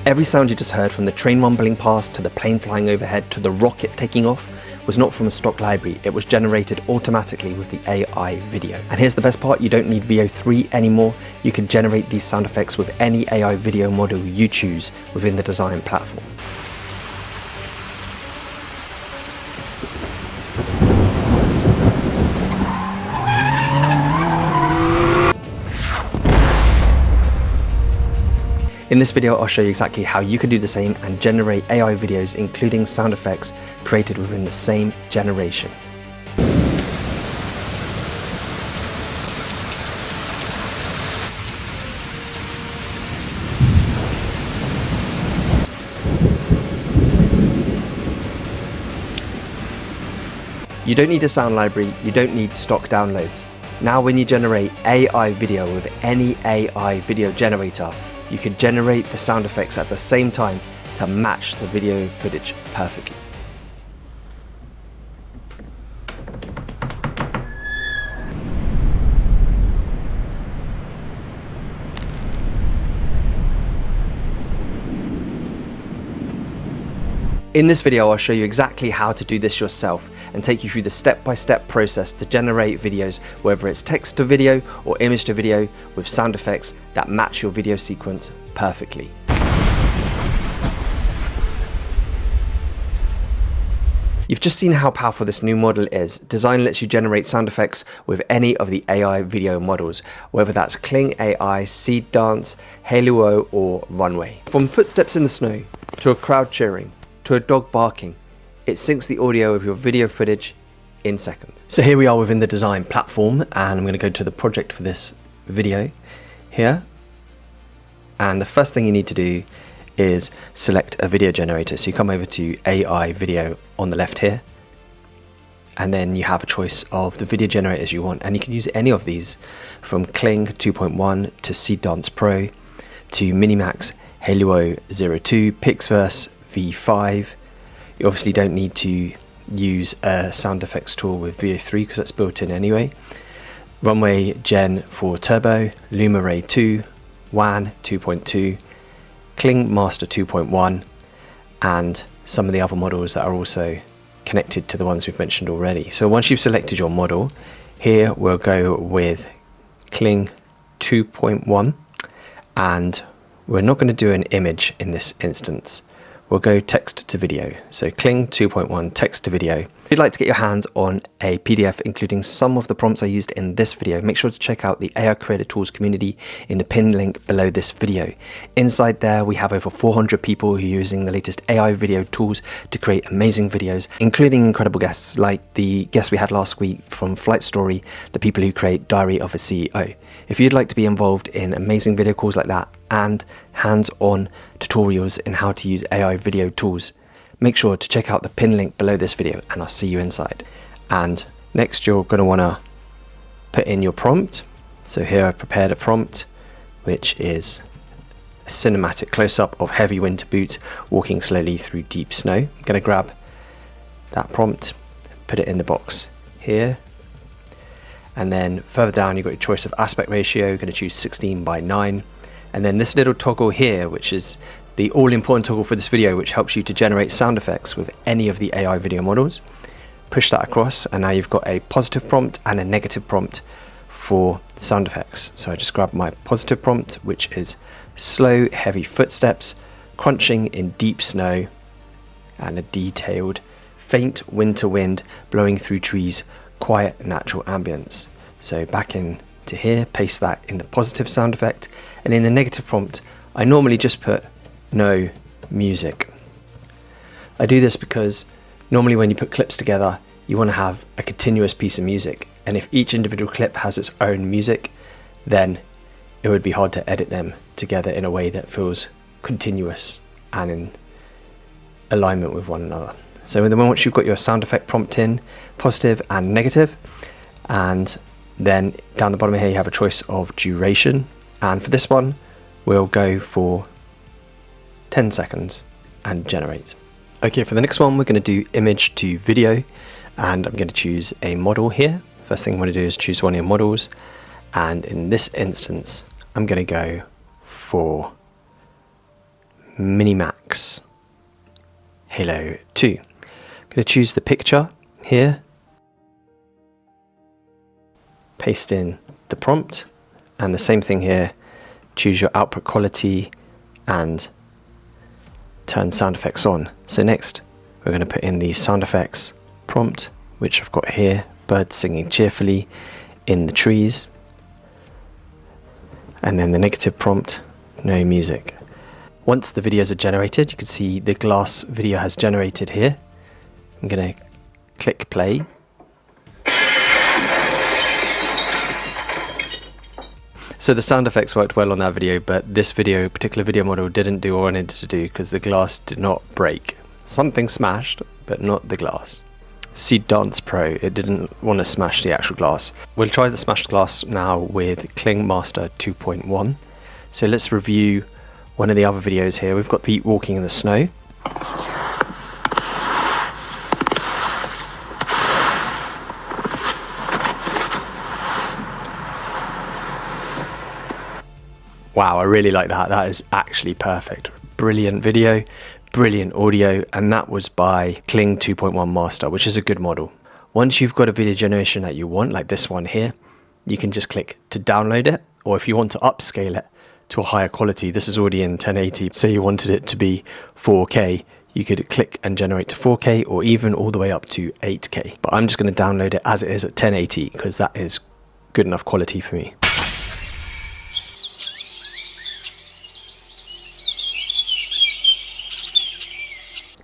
Every sound you just heard, from the train rumbling past to the plane flying overhead to the rocket taking off, was not from a stock library. It was generated automatically with the AI video. And here's the best part, you don't need VO3 anymore. You can generate these sound effects with any AI video model you choose within the design platform. In this video, I'll show you exactly how you can do the same and generate AI videos, including sound effects created within the same generation. You don't need a sound library, you don't need stock downloads. Now when you generate AI video with any AI video generator, you can generate the sound effects at the same time to match the video footage perfectly. In this video, I'll show you exactly how to do this yourself and take you through the step-by-step process to generate videos, whether it's text to video or image to video, with sound effects that match your video sequence perfectly. You've just seen how powerful this new model is. Design lets you generate sound effects with any of the AI video models, whether that's Kling AI, Seedance, Hailuo, or Runway. From footsteps in the snow, to a crowd cheering, to a dog barking, it syncs the audio of your video footage in seconds. So here we are within the design platform, and I'm going to go to the project for this video here. And the first thing you need to do is select a video generator. So you come over to AI video on the left here, and then you have a choice of the video generators you want, and you can use any of these, from Kling 2.1 to Seedance Pro to Minimax Hailuo 02, Pixverse V5. You obviously don't need to use a sound effects tool with VO3 because that's built in anyway. Runway Gen 4 Turbo, Luma Ray 2, WAN 2.2, Kling Master 2.1, and some of the other models that are also connected to the ones we've mentioned already. So once you've selected your model, here we'll go with Kling 2.1, and we're not going to do an image in this instance. We'll go text to video. So Kling 2.1 text to video. If you'd like to get your hands on a PDF including some of the prompts I used in this video, make sure to check out the AI Creator Tools community in the pinned link below this video. Inside there, we have over 400 people who are using the latest AI video tools to create amazing videos, including incredible guests like the guest we had last week from Flight Story, the people who create Diary of a CEO. If you'd like to be involved in amazing video calls like that and hands-on tutorials in how to use AI video tools, make sure to check out the pin link below this video, and I'll see you inside. And next, you're going to want to put in your prompt. So here I've prepared a prompt which is a cinematic close-up of heavy winter boots walking slowly through deep snow. I'm going to grab that prompt, put it in the box here, and then further down you've got your choice of aspect ratio. You're going to choose 16:9, and then this little toggle here, which is the all-important toggle for this video, which helps you to generate sound effects with any of the AI video models. Push that across, and now you've got a positive prompt and a negative prompt for sound effects. So I just grab my positive prompt, which is slow, heavy footsteps, crunching in deep snow, and a detailed, faint winter wind blowing through trees, quiet natural ambience. So back into here, paste that in the positive sound effect, and in the negative prompt, I normally just put no music. I do this because normally when you put clips together, you want to have a continuous piece of music, and if each individual clip has its own music, then it would be hard to edit them together in a way that feels continuous and in alignment with one another. So then once you've got your sound effect prompt in, positive and negative, and then down the bottom here you have a choice of duration, and for this one we'll go for 10 seconds and generate. Okay, for the next one we're going to do image to video, and I'm going to choose a model here. First thing I'm going to do is choose one of your models, and in this instance I'm going to go for Minimax Hailuo 2. I'm going to choose the picture here, paste in the prompt, and the same thing here, choose your output quality and turn sound effects on. So next we're going to put in the sound effects prompt, which I've got here, birds singing cheerfully in the trees, and then the negative prompt, no music. Once the videos are generated, you can see the glass video has generated here. I'm going to click play. So the sound effects worked well on that video, but this particular video model didn't do what I wanted to do because the glass did not break. Something smashed, but not the glass. Seedance Pro, it didn't want to smash the actual glass. We'll try the smashed glass now with Kling Master 2.1. So let's review one of the other videos here. We've got Pete walking in the snow. Wow, I really like that. That is actually perfect. Brilliant video, brilliant audio, and that was by Kling 2.1 Master, which is a good model. Once you've got a video generation that you want, like this one here, you can just click to download it, or if you want to upscale it to a higher quality, this is already in 1080, say you wanted it to be 4K, you could click and generate to 4K or even all the way up to 8K. But I'm just going to download it as it is at 1080 because that is good enough quality for me.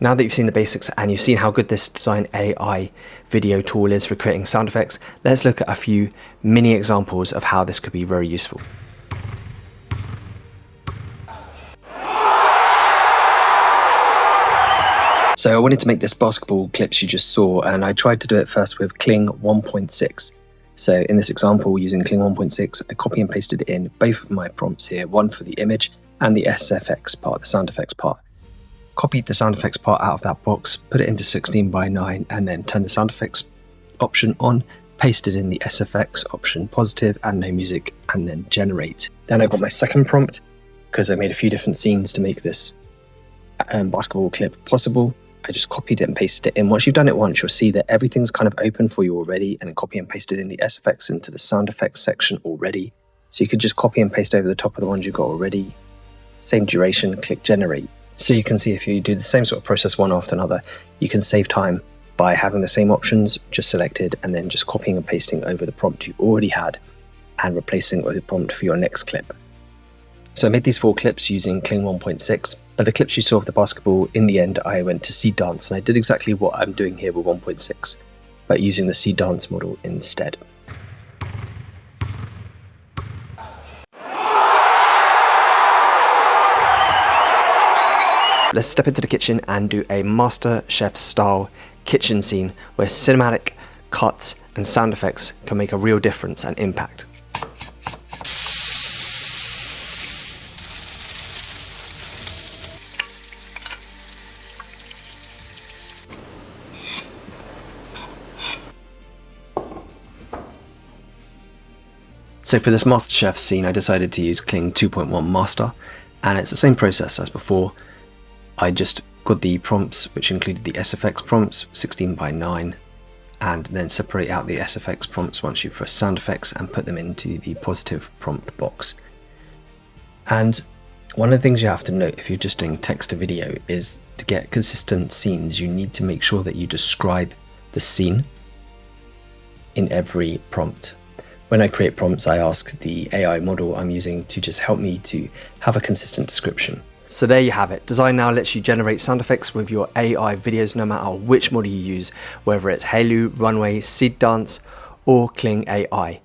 Now that you've seen the basics and you've seen how good this Design AI video tool is for creating sound effects, let's look at a few mini examples of how this could be very useful. So I wanted to make this basketball clips you just saw, and I tried to do it first with Kling 1.6. So in this example, using Kling 1.6, I copy and pasted in both of my prompts here, one for the image and the SFX part, the sound effects part. Copied the sound effects part out of that box, put it into 16:9, and then turn the sound effects option on, pasted in the SFX option positive and no music, and then generate. Then I got my second prompt because I made a few different scenes to make this basketball clip possible. I just copied it and pasted it in. Once you've done it once, you'll see that everything's kind of open for you already, and then copy and pasted in the SFX into the sound effects section already. So you could just copy and paste over the top of the ones you've got already. Same duration, click generate. So you can see if you do the same sort of process one after another, you can save time by having the same options just selected and then just copying and pasting over the prompt you already had and replacing it with the prompt for your next clip. So I made these 4 clips using Kling 1.6, but the clips you saw of the basketball, in the end I went to Seedance, and I did exactly what I'm doing here with 1.6, but using the Seedance model instead. Let's step into the kitchen and do a Master Chef style kitchen scene where cinematic cuts and sound effects can make a real difference and impact. So for this Master Chef scene, I decided to use Kling 2.1 Master, and it's the same process as before. I just got the prompts, which included the SFX prompts, 16:9, and then separate out the SFX prompts once you press sound effects and put them into the positive prompt box. And one of the things you have to note if you're just doing text to video is to get consistent scenes, you need to make sure that you describe the scene in every prompt. When I create prompts, I ask the AI model I'm using to just help me to have a consistent description. So there you have it. Design now lets you generate sound effects with your AI videos no matter which model you use, whether it's Hailuo, Runway, Seedance, or Kling AI.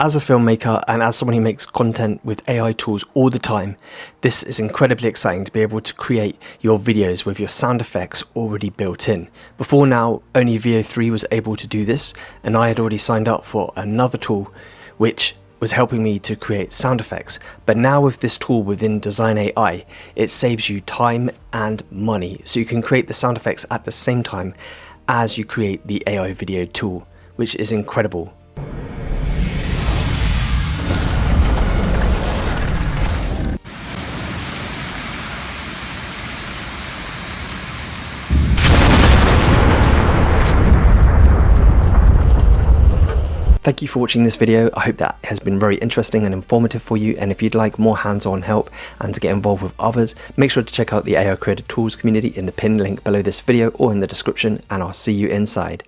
As a filmmaker and as someone who makes content with AI tools all the time, this is incredibly exciting to be able to create your videos with your sound effects already built in. Before now, only Veo 3 was able to do this, and I had already signed up for another tool which was helping me to create sound effects. But now with this tool within Design AI, it saves you time and money, so you can create the sound effects at the same time as you create the AI video tool, which is incredible. Thank you for watching this video. I hope that has been very interesting and informative for you, and if you'd like more hands-on help and to get involved with others, make sure to check out the AI Creator Tools community in the pinned link below this video or in the description, and I'll see you inside.